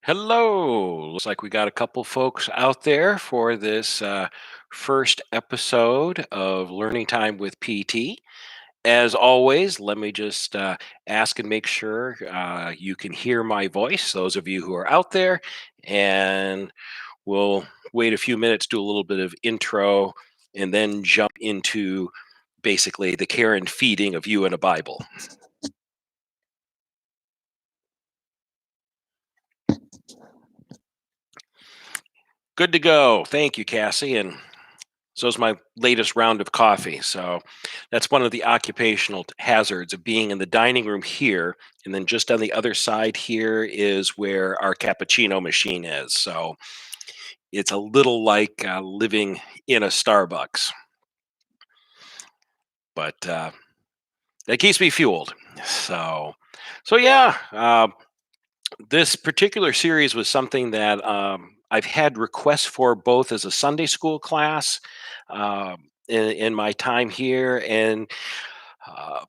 Hello. Looks like we got a couple folks out there for this first episode of Learning Time with PT. As always, let me just ask and make sure you can hear my voice, those of you who are out there, and we'll wait a few minutes, do a little bit of intro, and then jump into basically the care and feeding of you and a Bible. Good to go. Thank you, Cassie. And so is my latest round of coffee. So that's one of the occupational hazards of being in the dining room here. And then just on the other side here is where our cappuccino machine is. So it's a little like living in a Starbucks, but that keeps me fueled. So, so yeah, this particular series was something that I've had requests for both as a Sunday school class in my time here, and uh,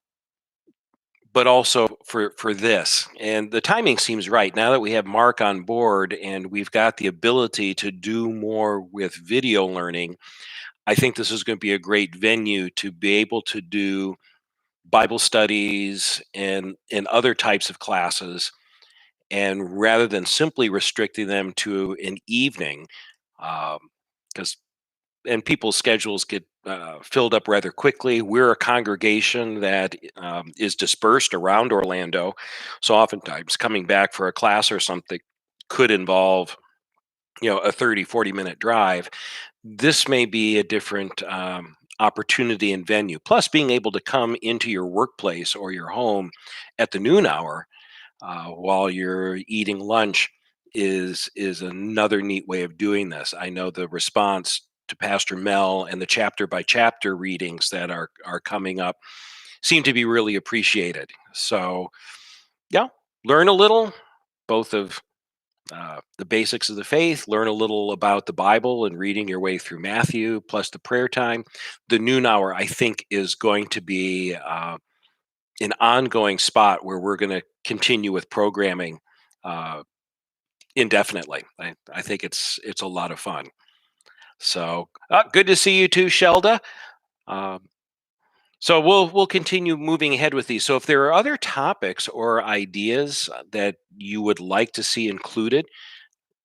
but also for this. And the timing seems right now that we have Mark on board and we've got the ability to do more with video learning. I think this is going to be a great venue to be able to do Bible studies and other types of classes, and rather than simply restricting them to an evening, because and people's schedules get filled up rather quickly. We're a congregation that is dispersed around Orlando, so oftentimes coming back for a class or something could involve a 30-40 minute drive. This may be a different opportunity and venue, plus being able to come into your workplace or your home at the noon hour while you're eating lunch is another neat way of doing this. I know the response to Pastor Mel and the chapter by chapter readings that are coming up seem to be really appreciated. So yeah, learn a little both of the basics of the faith, learn a little about the Bible and reading your way through Matthew, plus the prayer time. The noon hour, I think, is going to be an ongoing spot where we're going to continue with programming uh, indefinitely. I think it's a lot of fun. So good to see you too, Shelda. Um, so we'll continue moving ahead with these. So if there are other topics or ideas that you would like to see included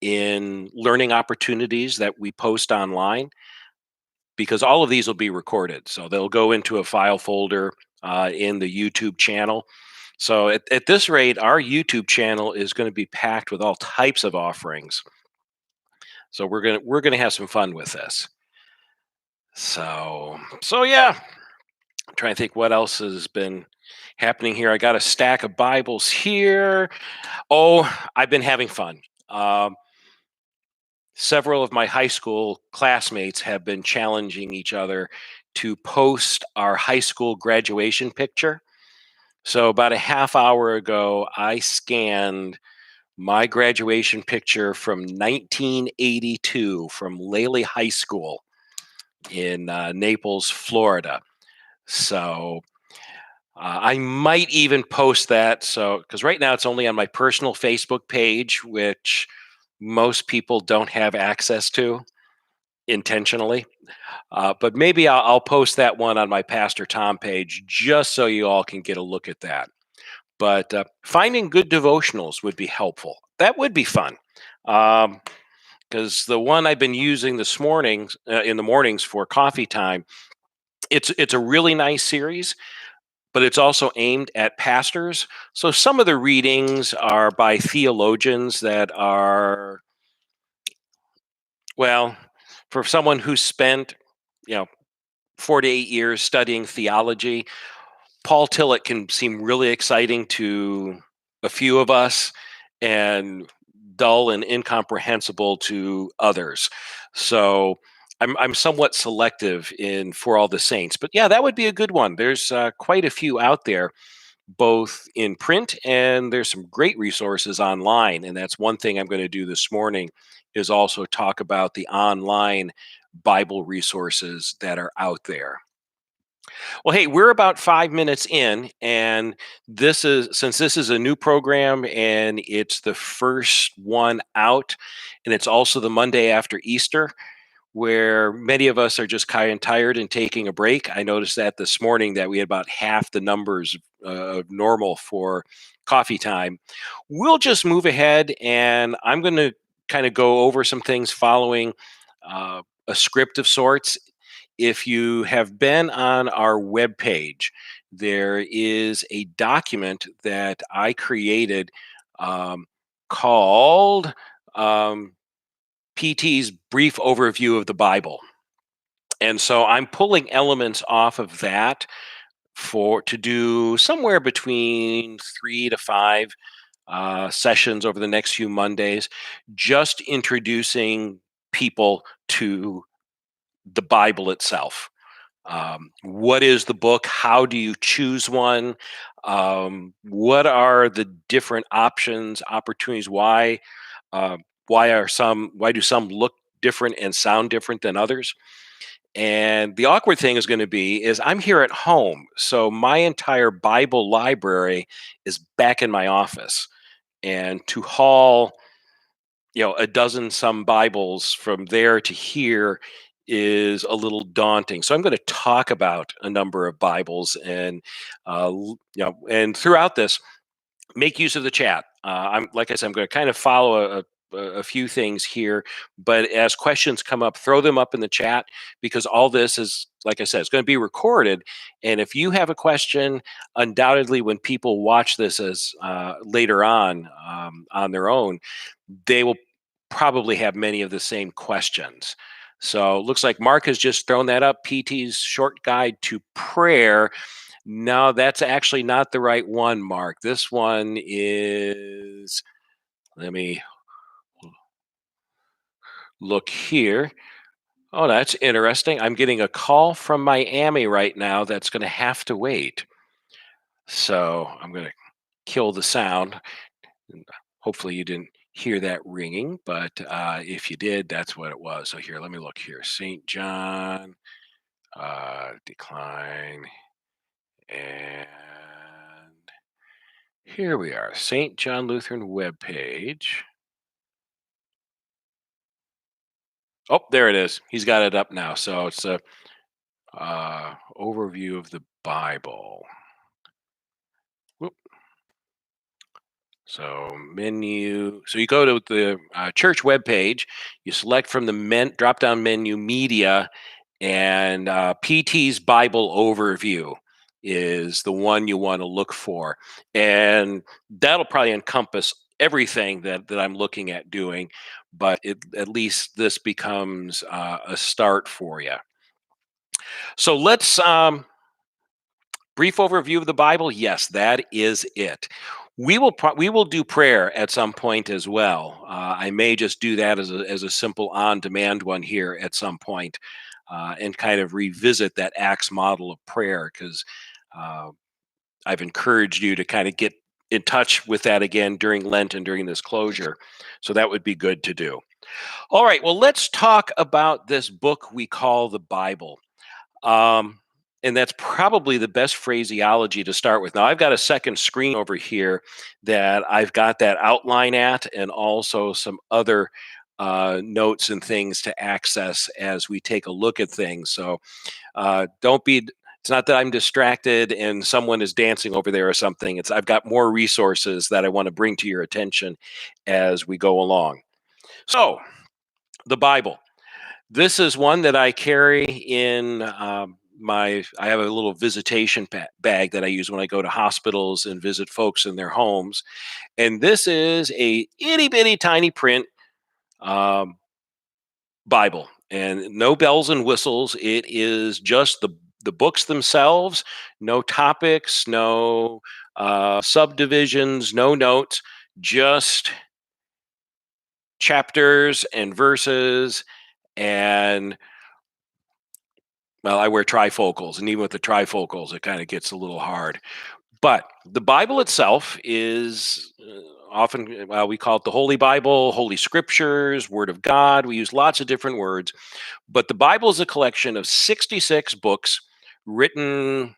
in learning opportunities that we post online, because all of these will be recorded, so they'll go into a file folder in the YouTube channel. So at this rate, our YouTube channel is going to be packed with all types of offerings. So we're gonna have some fun with this. So yeah, I'm trying to think what else has been happening here. I got a stack of Bibles here. Oh, I've been having fun. Several of my high school classmates have been challenging each other to post our high school graduation picture. So about a half hour ago, I scanned my graduation picture from 1982 from Lely High School in Naples, Florida. So I might even post that. So, because right now it's only on my personal Facebook page, which most people don't have access to intentionally. But maybe I'll post that one on my Pastor Tom page just so you all can get a look at that. But finding good devotionals would be helpful. That would be fun. Because the one I've been using this morning in the mornings for coffee time, it's a really nice series, but it's also aimed at pastors. So some of the readings are by theologians that are, well, for someone who spent, you know, 48 years studying theology, Paul Tillett can seem really exciting to a few of us and dull and incomprehensible to others. So I'm somewhat selective in For All the Saints, but yeah, that would be a good one. There's quite a few out there, both in print and there's some great resources online. And that's one thing I'm going to do this morning is also talk about the online Bible resources that are out there. Well, hey, we're about 5 minutes in, and since this is a new program and it's the first one out, and it's also the Monday after Easter, where many of us are just kind of tired and taking a break. I noticed that this morning that we had about half the numbers of normal for coffee time. We'll just move ahead, and I'm going to kind of go over some things following a script of sorts. If you have been on our webpage, there is a document that I created um, called um, PT's Brief Overview of the Bible. And so I'm pulling elements off of that for to do somewhere between 3 to 5 sessions over the next few Mondays, just introducing people to the Bible itself. What is the book? How do you choose one? What are the different options, opportunities? Uh, why do some look different and sound different than others? And the awkward thing is going to be is I'm here at home, so my entire Bible library is back in my office, and to haul a dozen some Bibles from there to here is a little daunting. So I'm going to talk about a number of Bibles, and and throughout this, make use of the chat. I'm like I said, I'm going to kind of follow a few things here, but as questions come up, throw them up in the chat, because all this is, like I said, it's going to be recorded. And if you have a question, undoubtedly, when people watch this as later on their own, they will probably have many of the same questions. So looks like Mark has just thrown that up. PT's short guide to prayer. No, that's actually not the right one, Mark. This one is, let me look here. Oh, that's interesting. I'm getting a call from Miami right now that's going to have to wait. So I'm going to kill the sound. Hopefully you didn't hear that ringing, but if you did, that's what it was. So here, let me look here. St. John, decline, and here we are. St. John Lutheran webpage. Oh, there it is. He's got it up now. So it's a overview of the Bible. Whoop. So menu. So you go to the church webpage. You select from the drop down menu media, and PT's Bible overview is the one you want to look for, and that'll probably encompass everything that I'm looking at doing. But at least this becomes a start for you. So let's brief overview of the Bible. Yes, that is it. We will do prayer at some point as well. I may just do that as a simple on demand one here at some point, and kind of revisit that Acts model of prayer, because uh, I've encouraged you to kind of get in touch with that again during Lent and during this closure. So that would be good to do. All right. Well, let's talk about this book we call the Bible. Um, and that's probably the best phraseology to start with. Now, I've got a second screen over here that I've got that outline at, and also some other notes and things to access as we take a look at things. So don't be. It's not that I'm distracted and someone is dancing over there or something. It's I've got more resources that I want to bring to your attention as we go along. So the Bible. This is one that I carry in I have a little visitation bag that I use when I go to hospitals and visit folks in their homes. And this is a itty bitty tiny print um, Bible, and no bells and whistles. It is just the books themselves, no topics, no subdivisions, no notes, just chapters and verses. And well, I wear trifocals, and even with the trifocals, it kind of gets a little hard. But the Bible itself is often, well, we call it the Holy Bible, Holy Scriptures, Word of God. We use lots of different words. But the Bible is a collection of 66 books written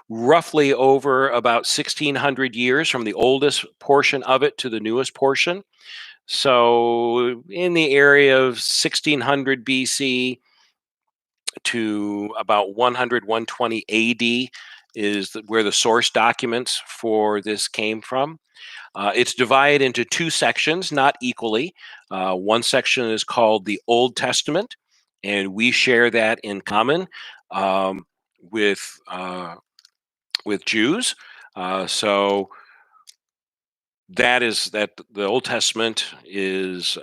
roughly over about 1600 years from the oldest portion of it to the newest portion. So, in the area of 1600 BC to about 100, 120 AD is where the source documents for this came from. It's divided into two sections, not equally. One section is called the Old Testament, and we share that in common um, with Jews. So that the Old Testament is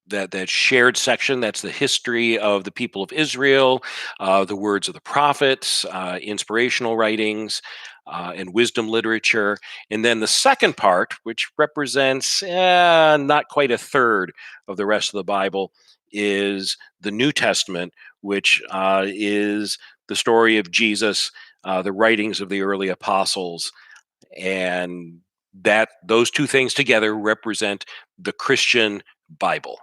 that shared section. That's the history of the people of Israel, the words of the prophets, inspirational writings, and wisdom literature. And then the second part, which represents not quite a third of the rest of the Bible, is the New Testament, which is the story of Jesus, the writings of the early apostles, and that those two things together represent the Christian Bible.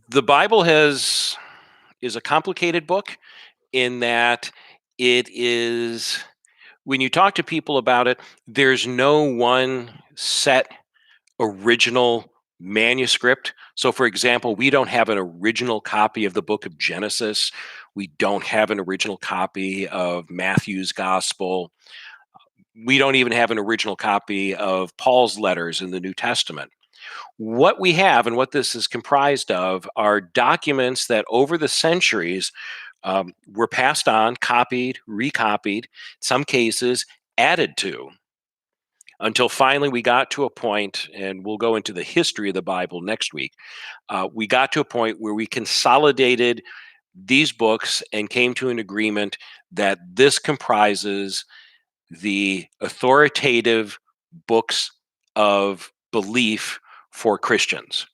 The Bible is a complicated book in that it is, when you talk to people about it, there's no one set original manuscript. So for example, we don't have an original copy of the book of Genesis. We don't have an original copy of Matthew's gospel. We don't even have an original copy of Paul's letters in the New Testament. What we have and what this is comprised of are documents that over the centuries were passed on, copied, recopied, some cases added to, until finally we got to a point, and we'll go into the history of the Bible next week. We got to a point where we consolidated these books and came to an agreement that this comprises the authoritative books of belief for Christians.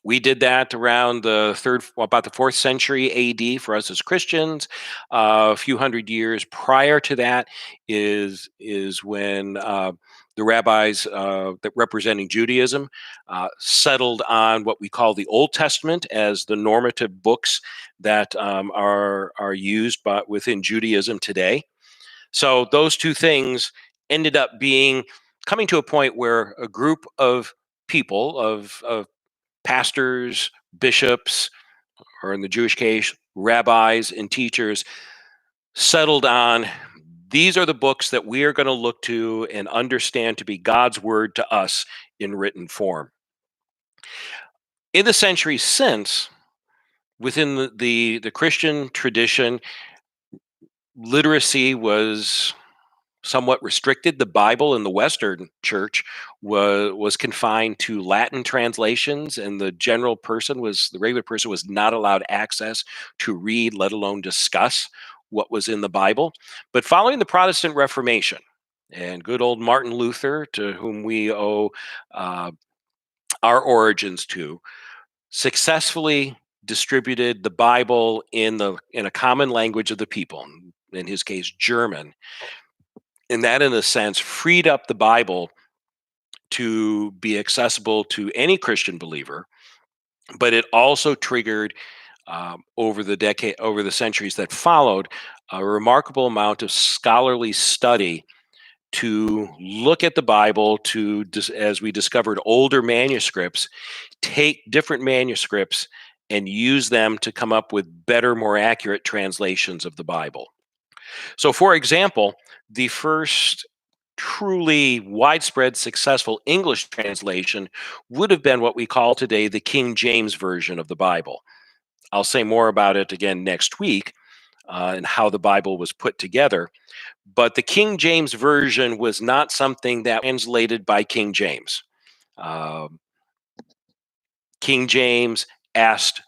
We did that around about the fourth century AD for us as Christians. A few hundred years prior to that is when the rabbis that representing Judaism settled on what we call the Old Testament as the normative books that are used within Judaism today. So those two things ended up coming to a point where a group of people of pastors, bishops, or in the Jewish case, rabbis and teachers settled on, these are the books that we are going to look to and understand to be God's word to us in written form. In the centuries since, within the Christian tradition, literacy was somewhat restricted. The Bible in the Western Church was confined to Latin translations, and the regular person was not allowed access to read, let alone discuss what was in the Bible. But following the Protestant Reformation, and good old Martin Luther, to whom we owe uh, our origins to, successfully distributed the Bible in a common language of the people. In his case, German, and that in a sense freed up the Bible to be accessible to any Christian believer, but it also triggered over the centuries that followed, a remarkable amount of scholarly study to look at the Bible, as we discovered older manuscripts, take different manuscripts and use them to come up with better, more accurate translations of the Bible. So, for example, the first truly widespread successful English translation would have been what we call today the King James Version of the Bible. I'll say more about it again next week and how the Bible was put together. But the King James Version was not something that was translated by King James. Um King James asked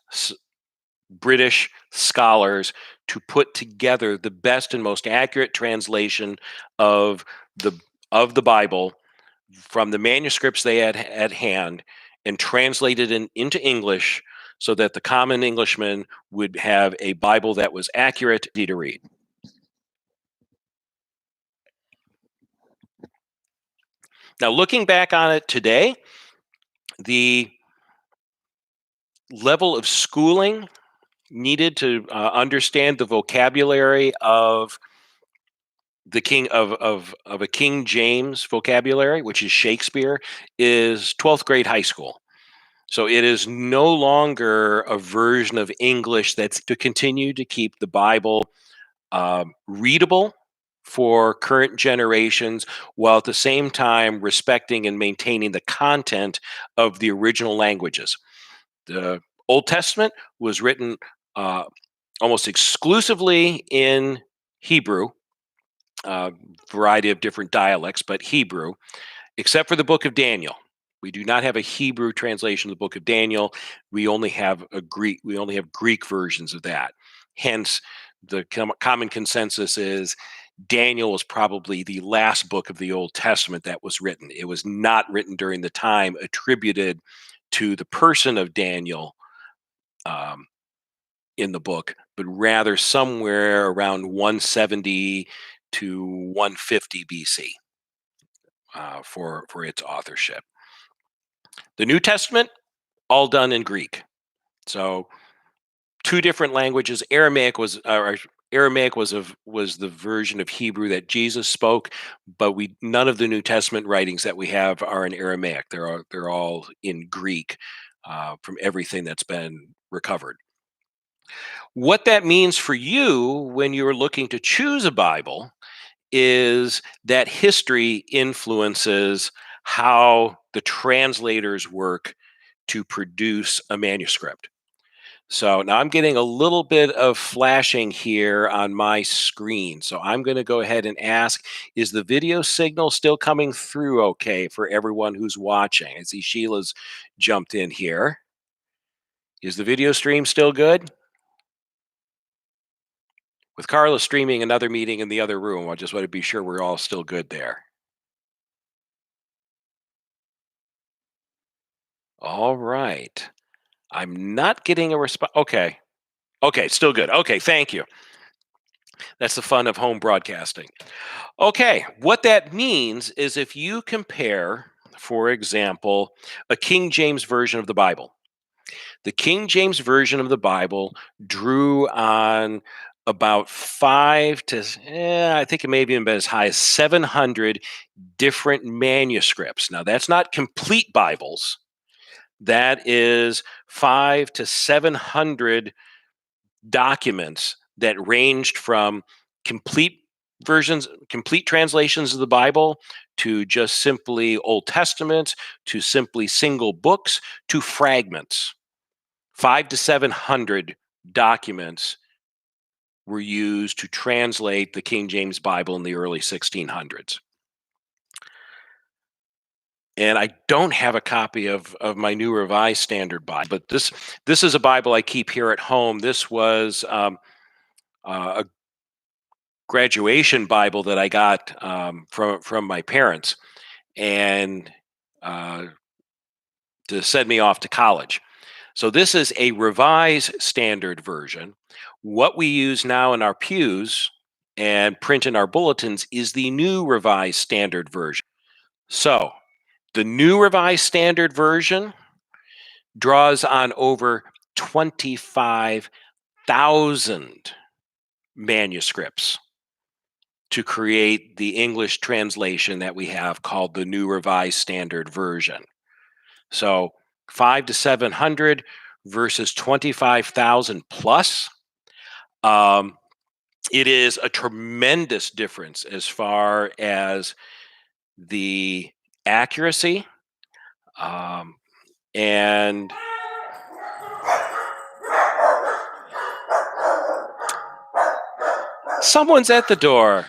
British scholars to put together the best and most accurate translation of the the Bible from the manuscripts they had at hand and translated it into English so that the common Englishman would have a Bible that was accurate, easy to read. Now, looking back on it today, the level of schooling needed to understand the vocabulary of the king of a King James vocabulary, which is Shakespeare, is 12th grade high school. So it is no longer a version of English that's to continue to keep the Bible readable for current generations, while at the same time respecting and maintaining the content of the original languages. The Old Testament was written uh, almost exclusively in Hebrew, a variety of different dialects, but Hebrew, except for the book of Daniel. We do not have a Hebrew translation of the book of Daniel. We only have a Greek. We only have Greek versions of that. Hence, the common consensus is Daniel was probably the last book of the Old Testament that was written. It was not written during the time attributed to the person of Daniel um, in the book, but rather somewhere around 170 to 150 BC for its authorship. The New Testament, all done in Greek. So two different languages. Aramaic was the version of Hebrew that Jesus spoke, but none of the New Testament writings that we have are in Aramaic. They're all in Greek from everything that's been recovered. What that means for you when you're looking to choose a Bible is that history influences how the translators work to produce a manuscript. So now I'm getting a little bit of flashing here on my screen. So I'm going to go ahead and ask, is the video signal still coming through okay for everyone who's watching? I see Sheila's jumped in here. Is the video stream still good? With Carla streaming another meeting in the other room, I just want to be sure we're all still good there. All right. I'm not getting a response. Okay. Okay, still good. Okay, thank you. That's the fun of home broadcasting. Okay, what that means is if you compare, for example, a King James version of the Bible, the King James version of the Bible drew on about I think it may have even been as high as 700 different manuscripts. Now, that's not complete Bibles. That is 500 to 700 documents that ranged from complete complete translations of the Bible to just simply Old Testament to simply single books to fragments. 500 to 700 documents were used to translate the King James Bible in the early 1600s. And I don't have a copy of my New Revised Standard Bible, but this is a Bible I keep here at home. This was a graduation Bible that I got from my parents, and to send me off to college. So this is a Revised Standard Version. What we use now in our pews and print in our bulletins is the New Revised Standard Version. So the New Revised Standard Version draws on over 25,000 manuscripts to create the English translation that we have called the New Revised Standard Version. So 500 to 700 versus 25,000 plus. It is a tremendous difference as far as the accuracy and someone's at the door.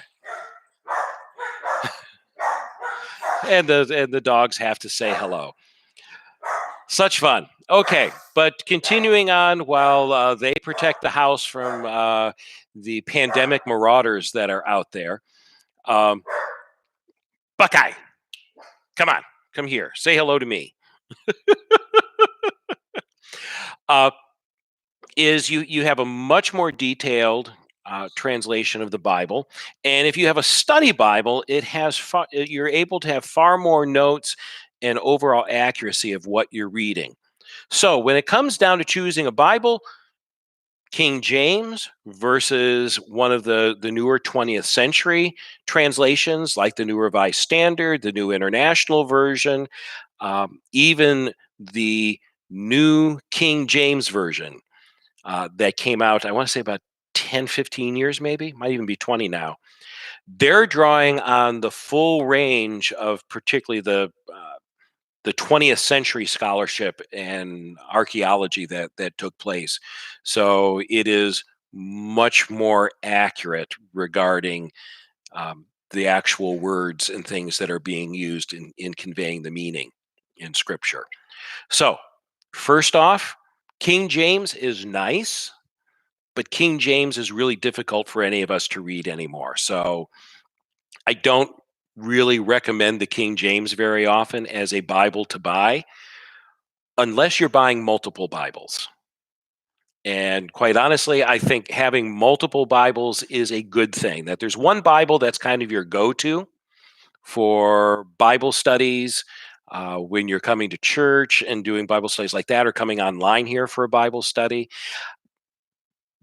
And the dogs have to say hello. Such fun. Okay, but continuing on while they protect the house from the pandemic marauders that are out there. Buckeye, come on, come here. Say hello to me. Is you have a much more detailed translation of the Bible, and if you have a study Bible, you're able to have far more notes and overall accuracy of what you're reading. So when it comes down to choosing a Bible, King James versus one of the newer 20th century translations, like the New Revised Standard, the New International Version, even the New King James Version that came out, I want to say about 10, 15 years, maybe, might even be 20 now. They're drawing on the full range of particularly the 20th century scholarship and archaeology that took place. So it is much more accurate regarding the actual words and things that are being used in conveying the meaning in Scripture. So, first off, King James is nice, but King James is really difficult for any of us to read anymore. So, I don't really recommend the King James very often as a Bible to buy unless you're buying multiple Bibles. And quite honestly, I think having multiple Bibles is a good thing. That there's one Bible that's kind of your go to for Bible studies when you're coming to church and doing Bible studies like that, or coming online here for a Bible study.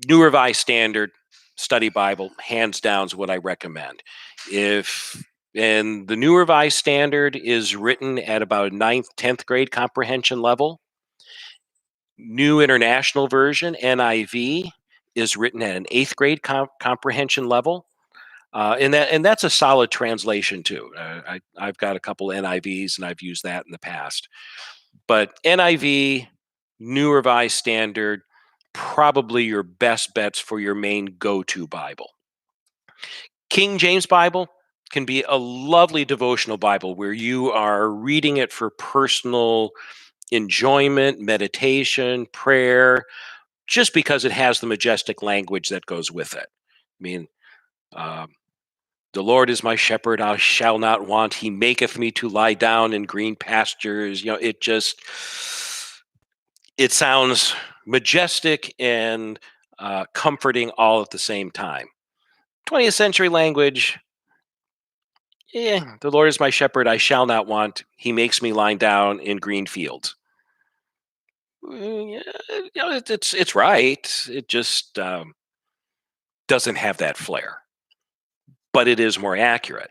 New Revised Standard Study Bible, hands down, is what I recommend. If and the New Revised Standard is written at about ninth, 10th grade comprehension level. New International Version, NIV, is written at an eighth grade comprehension level. And that's a solid translation too. I've got a couple NIVs and I've used that in the past. But NIV, New Revised Standard, probably your best bets for your main go-to Bible. King James Bible can be a lovely devotional Bible where you are reading it for personal enjoyment, meditation, prayer, just because it has the majestic language that goes with it. I mean, um, the Lord is my shepherd, I shall not want. He maketh me to lie down in green pastures. It sounds majestic and comforting all at the same time. 20th century language, the Lord is my shepherd, I shall not want. He makes me lie down in green fields. Yeah, it's right. It just doesn't have that flair, but it is more accurate.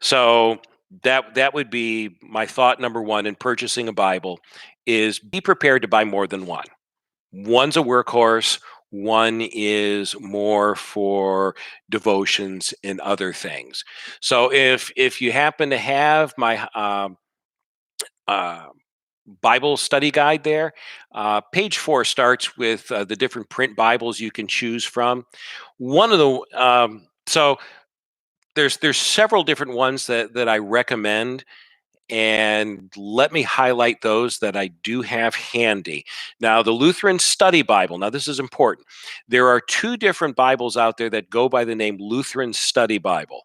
So that would be my thought number one in purchasing a Bible is be prepared to buy more than one. One's a workhorse, one is more for devotions and other things. So if you happen to have my uh, Bible study guide there, page 4 starts with the different print Bibles you can choose from. One of the so there's several different ones that I recommend, and let me highlight those that I do have handy. Now, the Lutheran Study Bible. Now, this is important. There are two different Bibles out there that go by the name Lutheran Study Bible.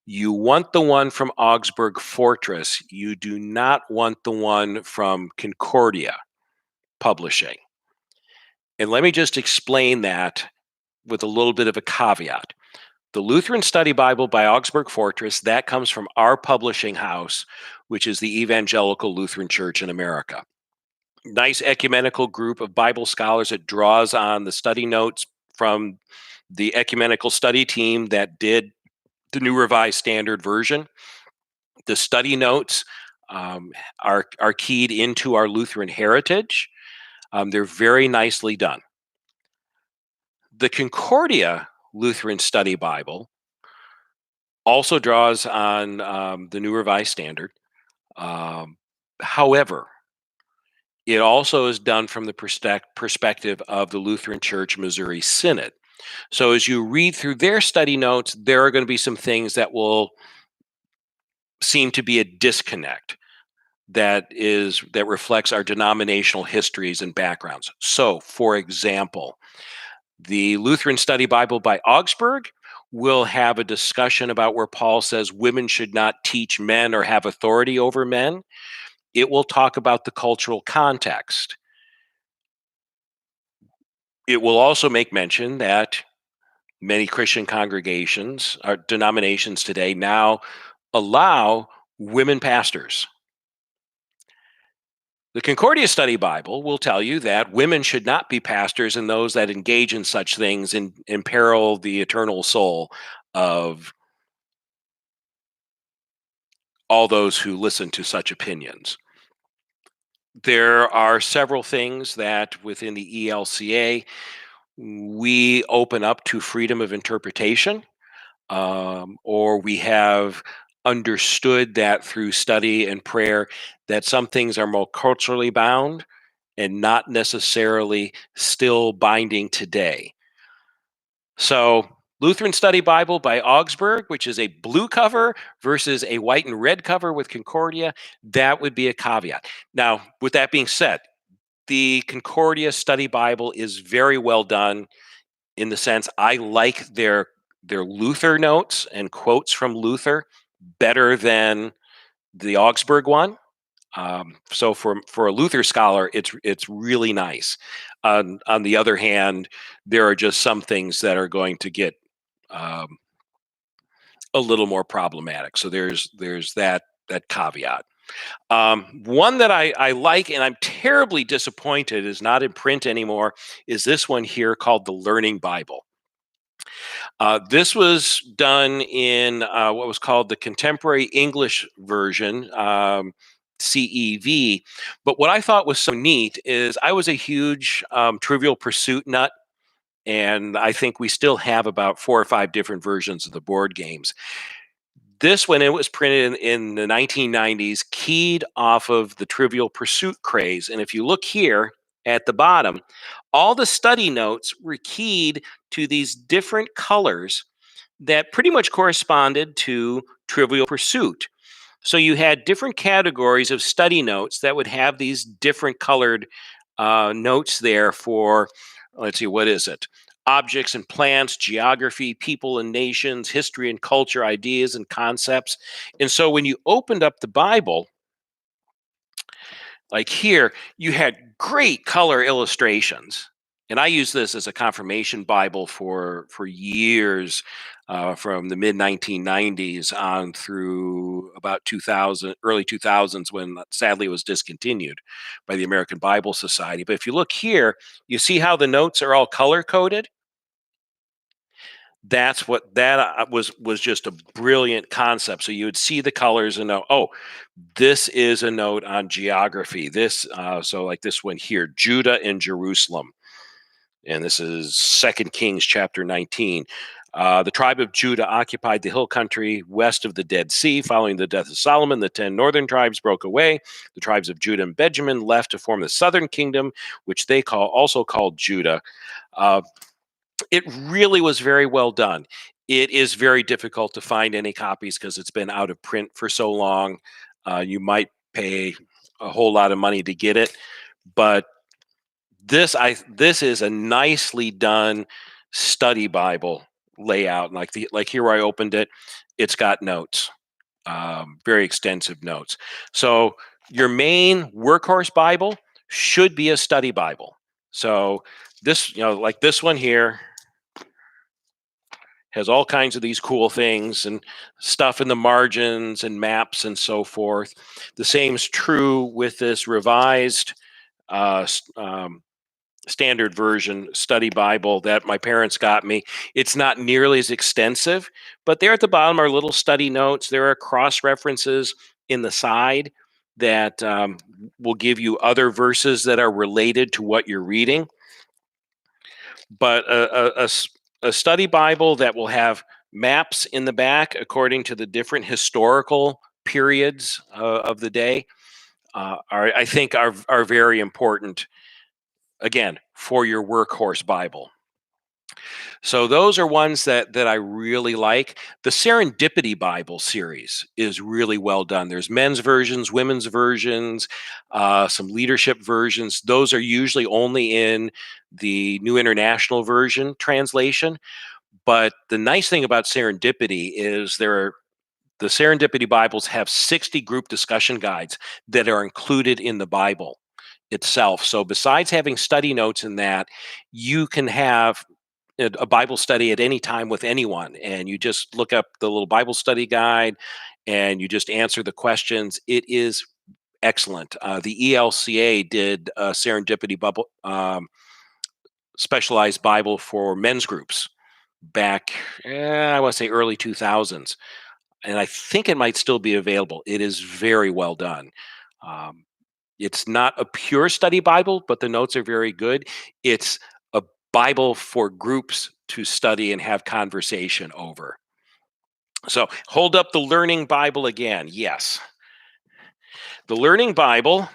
You want the one from Augsburg Fortress. You do not want the one from Concordia Publishing. And let me just explain that with a little bit of a caveat. The Lutheran Study Bible by Augsburg Fortress, that comes from our publishing house, which is the Evangelical Lutheran Church in America. Nice ecumenical group of Bible scholars that draws on the study notes from the ecumenical study team that did the New Revised Standard Version. The study notes are keyed into our Lutheran heritage. They're very nicely done. The Concordia Lutheran Study Bible also draws on the New Revised Standard. However, it also is done from the perspective of the Lutheran Church Missouri Synod. So as you read through their study notes, there are going to be some things that will seem to be a disconnect that reflects our denominational histories and backgrounds. So, for example, the Lutheran Study Bible by Augsburg will have a discussion about where Paul says women should not teach men or have authority over men. It will talk about the cultural context. It will also make mention that many Christian congregations or denominations today now allow women pastors. The Concordia Study Bible will tell you that women should not be pastors, and those that engage in such things imperil the eternal soul of all those who listen to such opinions. There are several things that within the ELCA we open up to freedom of interpretation, or we have understood that through study and prayer that some things are more culturally bound and not necessarily still binding today. So, Lutheran Study Bible by Augsburg, which is a blue cover versus a white and red cover with Concordia, that would be a caveat. Now, with that being said, the Concordia Study Bible is very well done in the sense I like their Luther notes and quotes from Luther better than the Augsburg one. So for a Luther scholar, it's really nice. On the other hand, there are just some things that are going to get um, a little more problematic. So there's that caveat. One that I like and I'm terribly disappointed is not in print anymore is this one here called the Learning Bible. This was done in what was called the Contemporary English Version, CEV. But what I thought was so neat is I was a huge Trivial Pursuit nut, and I think we still have about 4 or 5 different versions of the board games. This, when it was printed in the 1990s, keyed off of the Trivial Pursuit craze. And if you look here at the bottom, all the study notes were keyed to these different colors that pretty much corresponded to Trivial Pursuit. So you had different categories of study notes that would have these different colored notes there for, let's see, what is it? Objects and plants, geography, people and nations, history and culture, ideas and concepts. And so when you opened up the Bible, like here, you had great color illustrations. And I used this as a confirmation Bible for years, from the mid 1990s on through about 2000, early 2000s, when sadly it was discontinued by the American Bible Society. But if you look here, you see how the notes are all color coded. That's what that was just a brilliant concept. So you would see the colors and know, oh, this is a note on geography. This so like this one here, Judah and Jerusalem, and this is Second Kings chapter 19. The tribe of Judah occupied the hill country west of the Dead Sea. Following the death of Solomon, the 10 northern tribes broke away. The tribes of Judah and Benjamin left to form the southern kingdom, which they also called Judah. It really was very well done. It is very difficult to find any copies because it's been out of print for so long. You might pay a whole lot of money to get it, but this is a nicely done study Bible layout. Like here where I opened it, it's got notes, very extensive notes. So your main workhorse Bible should be a study Bible. So this, like this one here has all kinds of these cool things and stuff in the margins and maps and so forth. The same is true with this revised uh, standard version study Bible that my parents got me. It's not nearly as extensive, but there at the bottom are little study notes. There are cross references in the side that will give you other verses that are related to what you're reading. But a study Bible that will have maps in the back according to the different historical periods of the day I think are very important, again, for your workhorse Bible. So those are ones that I really like. The Serendipity Bible series is really well done. There's men's versions, women's versions, some leadership versions. Those are usually only in the New International Version translation. But the nice thing about Serendipity is the Serendipity Bibles have 60 group discussion guides that are included in the Bible itself. So besides having study notes in that, you can have a Bible study at any time with anyone, and you just look up the little Bible study guide and you just answer the questions. It is excellent. The ELCA did a Serendipity Bubble specialized Bible for men's groups back, I want to say early 2000s, and I think it might still be available. It is very well done. Um, it's not a pure study Bible, but the notes are very good. It's a Bible for groups to study and have conversation over. So hold up the Learning Bible again. Yes. The Learning Bible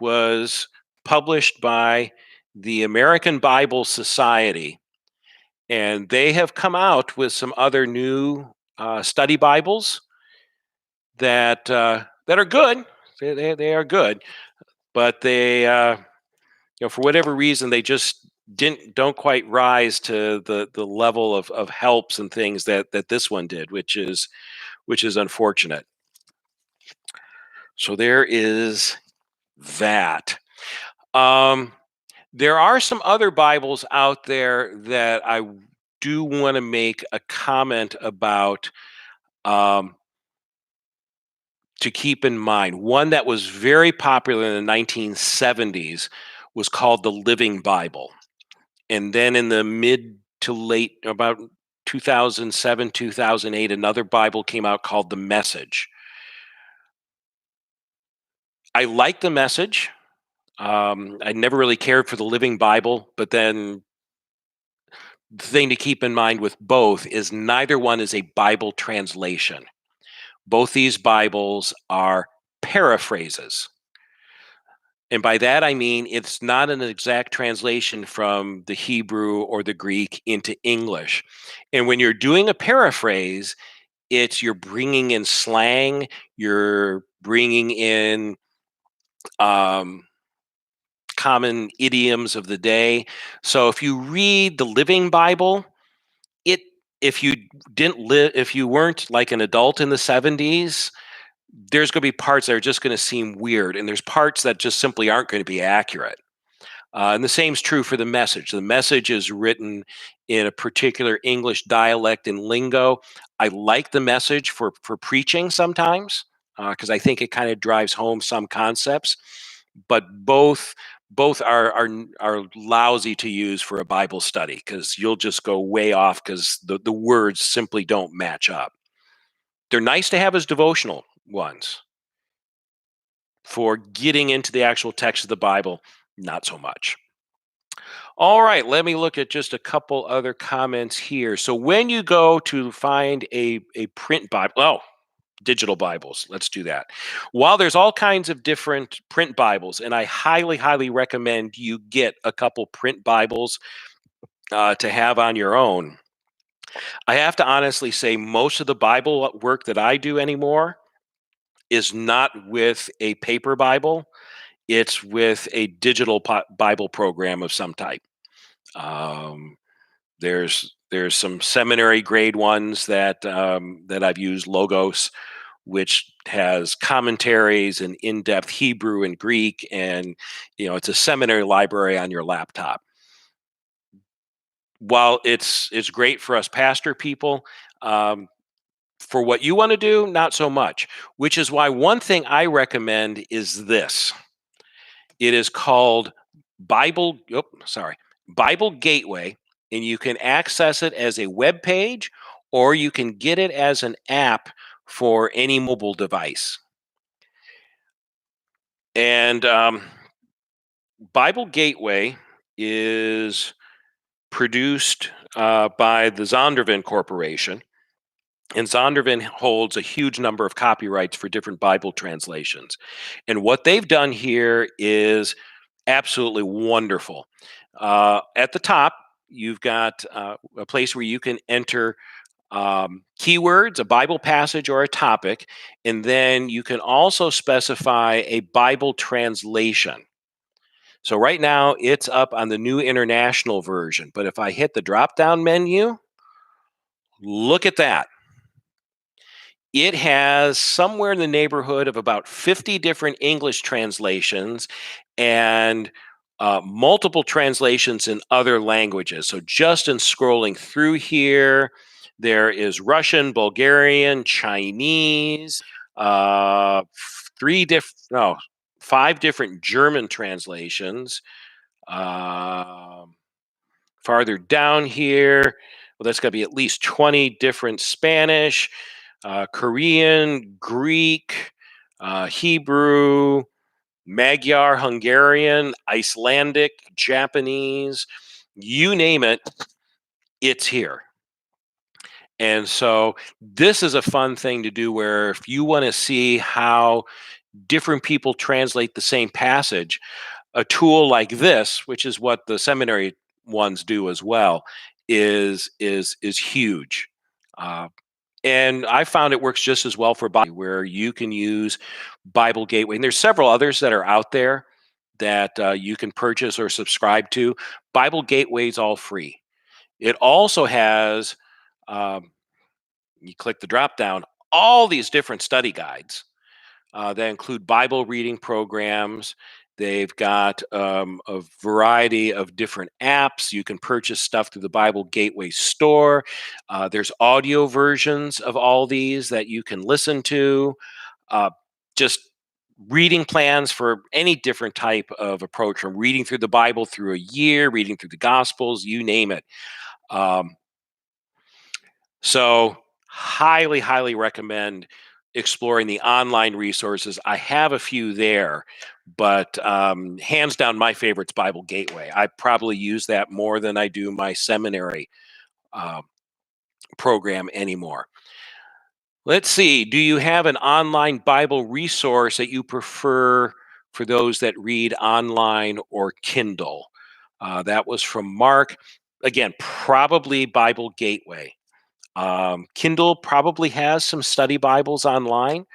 was published by the American Bible Society, and they have come out with some other new study Bibles that are good. They are good, but they for whatever reason they just don't quite rise to the level of helps and things that this one did, which is unfortunate. So there is that. Um, there are some other Bibles out there that I do want to make a comment about, to keep in mind. One that was very popular in the 1970s was called the Living Bible. And then in the mid to late, about 2007, 2008, another Bible came out called the Message. I like the Message. I never really cared for the Living Bible, but then the thing to keep in mind with both is neither one is a Bible translation. Both these Bibles are paraphrases. And by that, I mean it's not an exact translation from the Hebrew or the Greek into English. And when you're doing a paraphrase, you're bringing in slang, you're bringing in um, common idioms of the day. So if you read the Living Bible, it if you didn't live if you weren't like an adult in the 70s, there's going to be parts that are just going to seem weird, and there's parts that just simply aren't going to be accurate. And the same is true for the Message. The Message is written in a particular English dialect and lingo. I like the Message for preaching sometimes, because I think it kind of drives home some concepts. But both are lousy to use for a Bible study, because you'll just go way off because the words simply don't match up. They're nice to have as devotional ones. For getting into the actual text of the Bible, not so much. All right, let me look at just a couple other comments here. So when you go to find a print Bible, digital Bibles, let's do that. While there's all kinds of different print Bibles, and I highly, highly recommend you get a couple print Bibles to have on your own, I have to honestly say most of the Bible work that I do anymore is not with a paper Bible. It's with a digital Bible program of some type. Um, there's some seminary grade ones that I've used, Logos, which has commentaries and in-depth Hebrew and Greek, and it's a seminary library on your laptop. While it's great for us pastor people, for what you want to do, not so much. Which is why one thing I recommend is this. It is called Bible Gateway, and you can access it as a web page, or you can get it as an app for any mobile device. And Bible Gateway is produced by the Zondervan Corporation. And Zondervan holds a huge number of copyrights for different Bible translations. And what they've done here is absolutely wonderful. At the top, you've got a place where you can enter keywords, a Bible passage, or a topic, and then you can also specify a Bible translation. So right now, it's up on the New International Version. But if I hit the drop-down menu, look at that. It has somewhere in the neighborhood of about 50 different English translations and multiple translations in other languages. So just in scrolling through here, there is Russian, Bulgarian, Chinese, 5 different German translations. Um, Farther down here, well, that's going to be at least 20 different Spanish, Korean, Greek, Hebrew, Magyar, Hungarian, Icelandic, Japanese, you name it, it's here. And so this is a fun thing to do where if you want to see how different people translate the same passage, a tool like this, which is what the seminary ones do as well, is huge. Uh, and I found it works just as well for Bible, where you can use Bible Gateway. And there's several others that are out there that you can purchase or subscribe to. Bible Gateway is all free. It also has, um, you click the drop down, all these different study guides that include Bible reading programs. They've got a variety of different apps. You can purchase stuff through the Bible Gateway store. There's audio versions of all these that you can listen to. Uh, just reading plans for any different type of approach, from reading through the Bible through a year, reading through the Gospels, you name it. Um, so, highly, highly recommend exploring the online resources. I have a few there, but hands down, my favorite's Bible Gateway. I probably use that more than I do my seminary uh, program anymore. Let's see. Do you have an online Bible resource that you prefer for those that read online or Kindle? That was from Mark. Again, probably Bible Gateway. Kindle probably has some study Bibles online.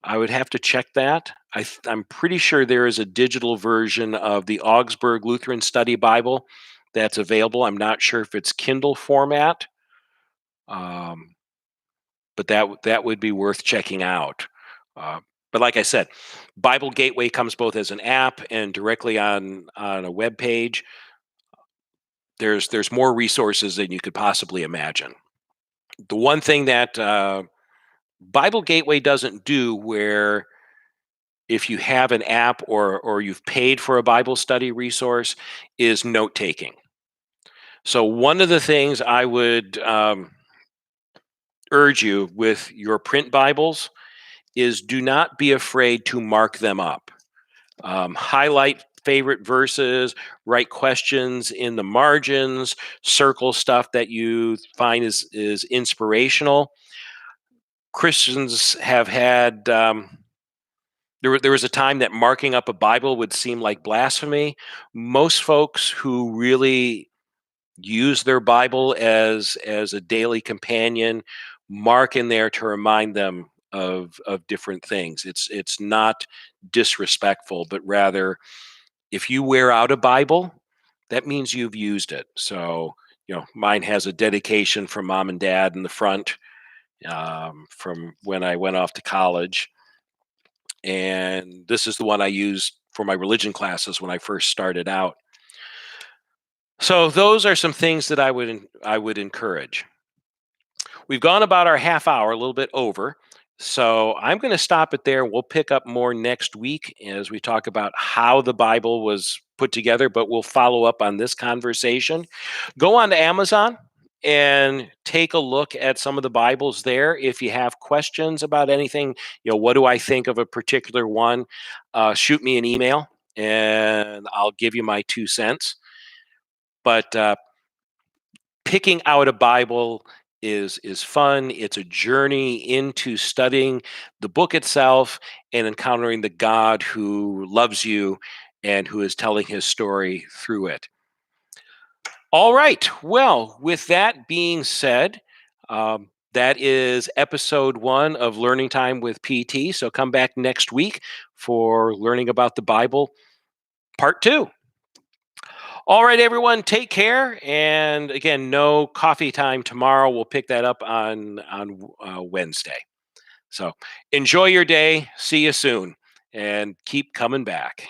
I would have to check that. I'm pretty sure there is a digital version of the Augsburg Lutheran Study Bible that's available. I'm not sure if it's Kindle format, um, but that would be worth checking out. Uh, but like I said, Bible Gateway comes both as an app and directly on a web page. There's more resources than you could possibly imagine. The one thing that Bible Gateway doesn't do, where if you have an app or you've paid for a Bible study resource, is note taking. So one of the things I would urge you with your print Bibles is do not be afraid to mark them up. Highlight favorite verses, write questions in the margins, circle stuff that you find is inspirational. Christians have had there was a time that marking up a Bible would seem like blasphemy. Most folks who really use their Bible as a daily companion mark in there to remind them of different things. It's not disrespectful, but rather, if you wear out a Bible, that means you've used it. So, mine has a dedication from mom and dad in the front, from when I went off to college. And this is the one I used for my religion classes when I first started out. So those are some things that I would encourage. We've gone about our half hour, a little bit over. So I'm going to stop it there. We'll pick up more next week as we talk about how the Bible was put together, but we'll follow up on this conversation. Go on to Amazon and take a look at some of the Bibles there. If you have questions about anything, what do I think of a particular one? Shoot me an email and I'll give you my 2 cents. But picking out a Bible is fun. It's a journey into studying the book itself and encountering the God who loves you and who is telling his story through it. All right. Well, with that being said, that is episode 1 of Learning Time with PT. So come back next week for learning about the Bible, part 2. All right, everyone, take care. And again, no coffee time tomorrow. We'll pick that up on Wednesday. So enjoy your day. See you soon, and keep coming back.